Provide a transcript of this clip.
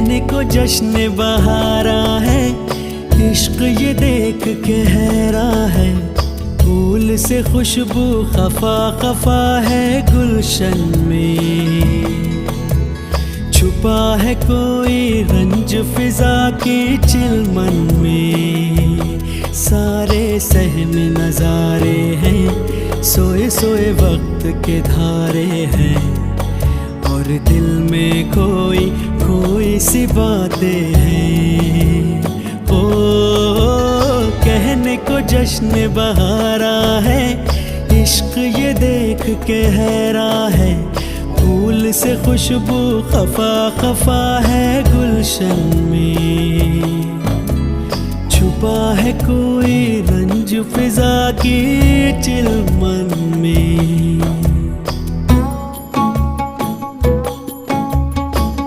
कहने को जश्न बहारा है, इश्क ये देख के हैरा है। फूल से खुशबू खफा खफा है गुलशन में, छुपा है कोई रंज फिजा की चिलमन में। सारे सहम नजारे हैं, सोए सोए वक्त के धारे हैं, और दिल में कोई कोई सी बातें हैं। ओ कहने को जश्न बहारा है, इश्क ये देख के हैरा है। फूल से खुशबू खफा खफा है गुलशन में, छुपा है कोई रंज फिजा की चिलमन में।